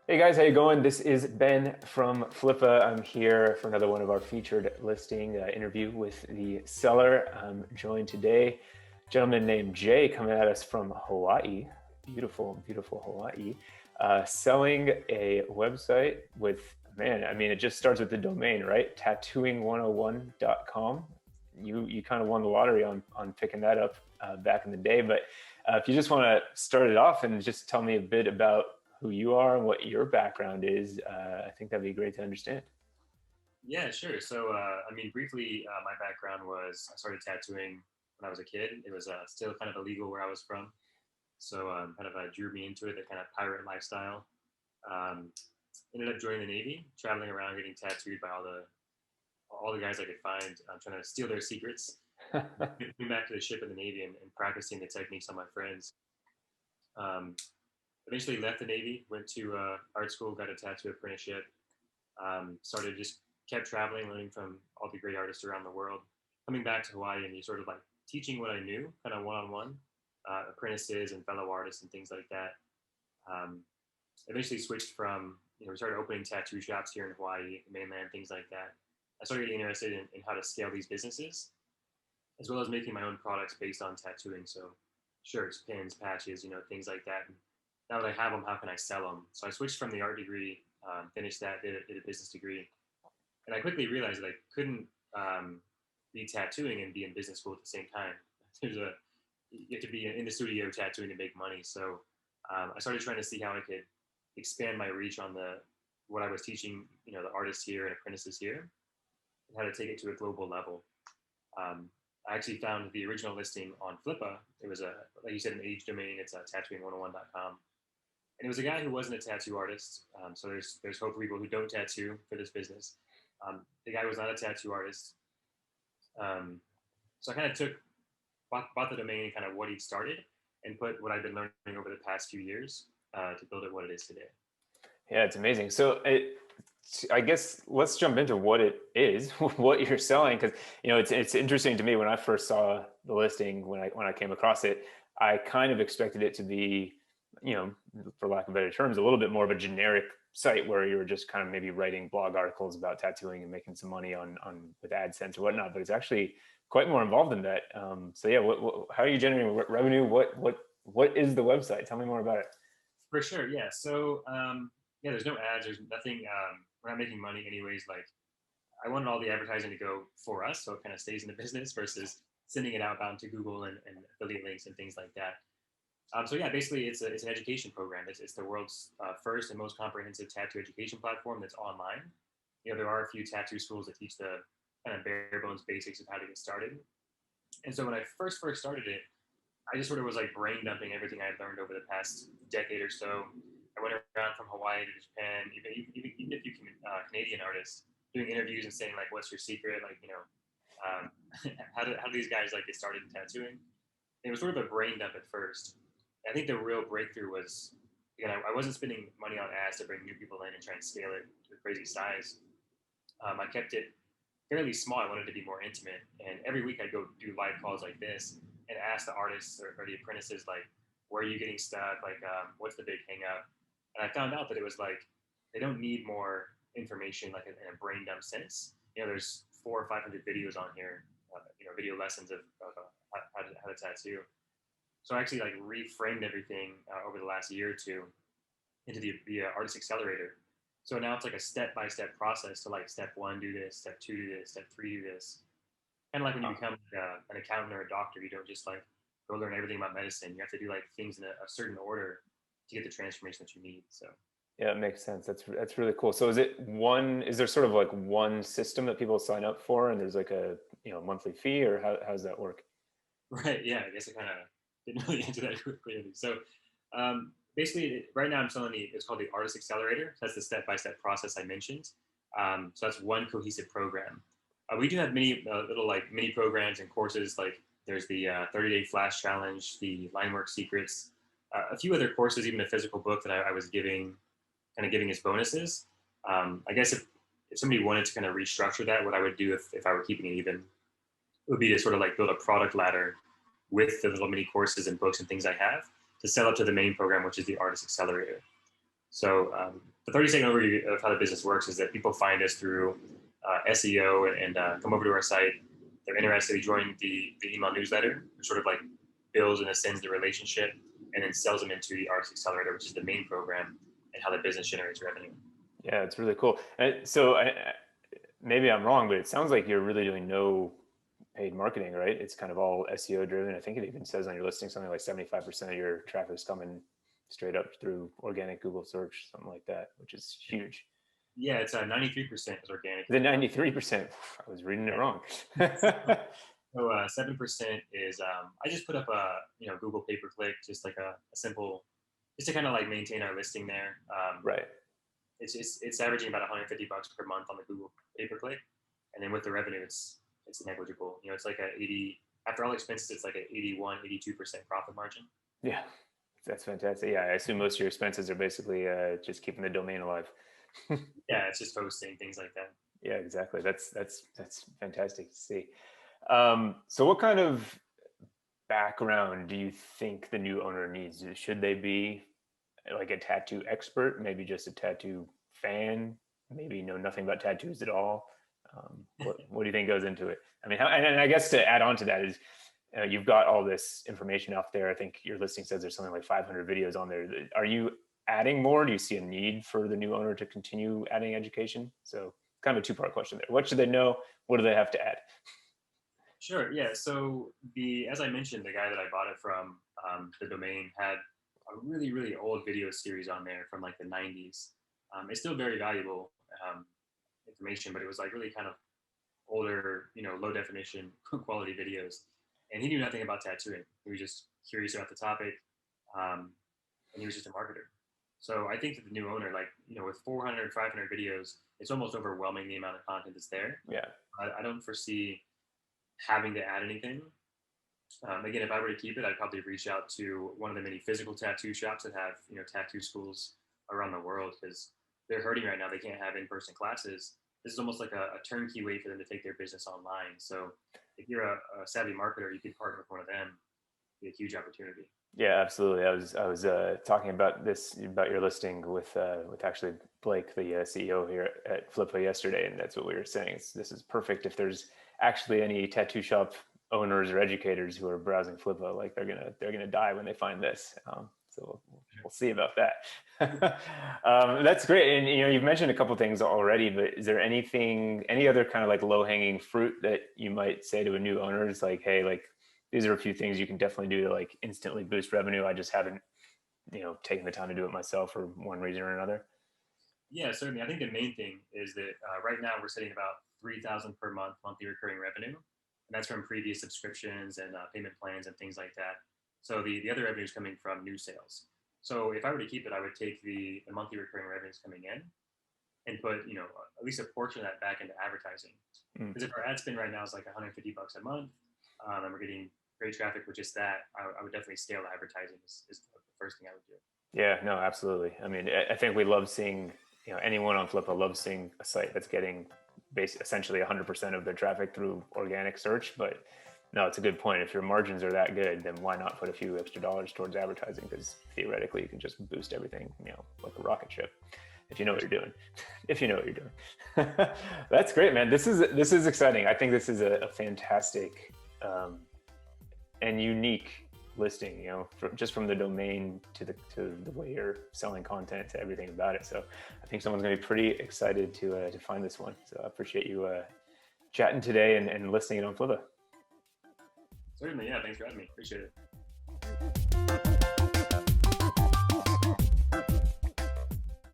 Hey guys, how you going? This is Ben from Flippa. I'm here for another one of our featured listing interview with the seller. I'm joined today, a gentleman named Jay, coming at us from Hawaii. Beautiful, beautiful Hawaii. Selling a website with, man, I mean, it just starts with the domain, right? Tattooing101.com. You kind of won the lottery on picking that up back in the day. But if you just want to start it off and just tell me a bit about who you are and what your background is, I think that'd be great to understand. Yeah, sure. So, briefly, my background was I started tattooing when I was a kid. It was still kind of illegal where I was from. So, kind of drew me into it, the kind of pirate lifestyle. Um, Ended up joining the Navy, traveling around getting tattooed by all the guys I could find, trying to steal their secrets. Coming back to the ship in the Navy and practicing the techniques on my friends. Um, Eventually left the Navy, went to art school, got a tattoo apprenticeship, started just kept traveling, learning from all the great artists around the world. Coming back to Hawaii and you sort of like teaching what I knew, kind of one-on-one, apprentices and fellow artists and things like that. Um, Eventually switched from, we started opening tattoo shops here in Hawaii, mainland, things like that. I started getting interested in how to scale these businesses, as well as making my own products based on tattooing. So shirts, pins, patches, things like that. And now that I have them, how can I sell them? So I switched from the art degree, finished that, did a business degree, and I quickly realized that I couldn't be tattooing and be in business school at the same time. You have to be in the studio tattooing to make money. So I started trying to see how I could expand my reach on what I was teaching, the artists here and apprentices here, and how to take it to a global level. I actually found the original listing on Flippa. It was like you said, an age domain. It's tattooing101.com. And it was a guy who wasn't a tattoo artist. So there's hope for people who don't tattoo for this business. The guy was not a tattoo artist. Um, so I kind of bought the domain, kind of what he'd started, and put what I've been learning over the past few years to build it what it is today. Yeah, it's amazing. I guess let's jump into what it is, what you're selling, because it's interesting to me. When I first saw the listing, when I came across it, I kind of expected it to be, for lack of better terms, a little bit more of a generic site where you were just kind of maybe writing blog articles about tattooing and making some money on with AdSense or whatnot. But it's actually quite more involved than that. So yeah, how are you generating revenue? What is the website? Tell me more about it. For sure, yeah. So yeah, there's no ads. There's nothing. We're not making money anyways. Like I wanted all the advertising to go for us, so it kind of stays in the business versus sending it outbound to Google and affiliate links and things like that. So yeah, basically it's an education program. It's the world's first and most comprehensive tattoo education platform that's online. There are a few tattoo schools that teach the kind of bare bones basics of how to get started. And so when I first started it, I just sort of was like brain dumping everything I had learned over the past decade or so. I went around from Hawaii to Japan, even if you can Canadian artists, doing interviews and saying like, "What's your secret?" Like, how do these guys like get started in tattooing? And it was sort of a brain dump at first. I think the real breakthrough was, again, I wasn't spending money on ads to bring new people in and try and scale it to a crazy size. I kept it fairly small. I wanted to be more intimate. And every week I'd go do live calls like this and ask the artists or the apprentices, like, where are you getting stuck? Like, what's the big hang up? And I found out that it was like, they don't need more information like in a brain dump sense. There's 400 or 500 videos on here, video lessons of how to tattoo. So I actually like reframed everything over the last year or two into the Artist Accelerator. So now it's like a step-by-step process to like step one, do this, step two, do this, step three, do this. Kind of like when you become an accountant or a doctor, you don't just like go learn everything about medicine. You have to do like things in a certain order to get the transformation that you need. So Yeah, it makes sense. That's really cool. So is there sort of like one system that people sign up for and there's like a, monthly fee, or how does that work? right, yeah, I guess I kind of didn't really answer that clearly. So basically, right now I'm selling it's called the Artist Accelerator. That's the step-by-step process I mentioned. So that's one cohesive program. We do have many little like mini programs and courses. Like there's the 30-day flash challenge, the line work secrets, a few other courses, even a physical book that I was giving as bonuses. I guess if somebody wanted to kind of restructure that, what I would do if I were keeping it even would be to sort of like build a product ladder with the little mini courses and books and things I have to sell up to the main program, which is the Artist Accelerator. So the 30-second overview of how the business works is that people find us through SEO and come over to our site. They're interested, they join the email newsletter, which sort of like builds and ascends the relationship and then sells them into the Artist Accelerator, which is the main program and how the business generates revenue. Yeah, it's really cool. So maybe I'm wrong, but it sounds like you're really doing no paid marketing, right? It's kind of all SEO driven. I think it even says on your listing something like 75% of your traffic is coming straight up through organic Google search, something like that, which is huge. Yeah, it's 93% is organic. The 93%, I was reading it wrong. So 7% is I just put up a Google pay per click, just like a simple, just to kind of like maintain our listing there. Right. It's averaging about $150 per month on the Google pay per click, and then with the revenue, it's negligible. It's like after all expenses, it's like a 82% profit margin. Yeah, that's fantastic. Yeah, I assume most of your expenses are basically just keeping the domain alive. Yeah, it's just hosting, things like that. Yeah, exactly. That's fantastic to see. So what kind of background do you think the new owner needs? Should they be like a tattoo expert, maybe just a tattoo fan, maybe know nothing about tattoos at all? What do you think goes into it? I mean, and I guess to add on to that is you've got all this information out there. I think your listing says there's something like 500 videos on there. Are you adding more? Do you see a need for the new owner to continue adding education? So kind of a two-part question there. What should they know? What do they have to add? Sure. Yeah. So as I mentioned, the guy that I bought it from, the domain had a really, really old video series on there from like the 90s. It's still very valuable information, but it was like really kind of older, low definition quality videos. And he knew nothing about tattooing. He was just curious about the topic. And he was just a marketer. So I think that the new owner, like, with 400, 500 videos, it's almost overwhelming the amount of content that's there. Yeah. I don't foresee having to add anything. Again, if I were to keep it, I'd probably reach out to one of the many physical tattoo shops that have, tattoo schools around the world, because they're hurting right now. They can't have in-person classes. This is almost like a turnkey way for them to take their business online. So if you're a savvy marketer, you could partner with one of them. It'd be a huge opportunity. Yeah, absolutely. I was talking about your listing with actually Blake, the CEO here at Flippa yesterday, and that's what we were saying. This is perfect if there's actually any tattoo shop owners or educators who are browsing Flippa, like they're gonna die when they find this. So we'll see about that. That's great. And you've mentioned a couple things already, but is there any other kind of like low hanging fruit that you might say to a new owner? It's like, hey, like these are a few things you can definitely do to like instantly boost revenue. I just haven't, taken the time to do it myself for one reason or another. Yeah, certainly. I think the main thing is that right now we're sitting about 3,000 per month monthly recurring revenue, and that's from previous subscriptions and payment plans and things like that. So the other revenue is coming from new sales. So if I were to keep it, I would take the monthly recurring revenues coming in and put at least a portion of that back into advertising. Because if our ad spend right now is like $150 a month, and we're getting great traffic with just that, I would definitely scale advertising is the first thing I would do. Yeah, no, absolutely. I mean, I think we love seeing, anyone on Flippa loves seeing a site that's getting essentially 100% of their traffic through organic search. But no, it's a good point. If your margins are that good, then why not put a few extra dollars towards advertising? Because theoretically, you can just boost everything, like a rocket ship, if you know what you're doing. If you know what you're doing. That's great, man. This is exciting. I think this is a fantastic and unique listing, just from the domain to the way you're selling content to everything about it. So I think someone's going to be pretty excited to find this one. So I appreciate you chatting today and listing it on Flippa. Certainly, yeah. Thanks for having me. Appreciate it.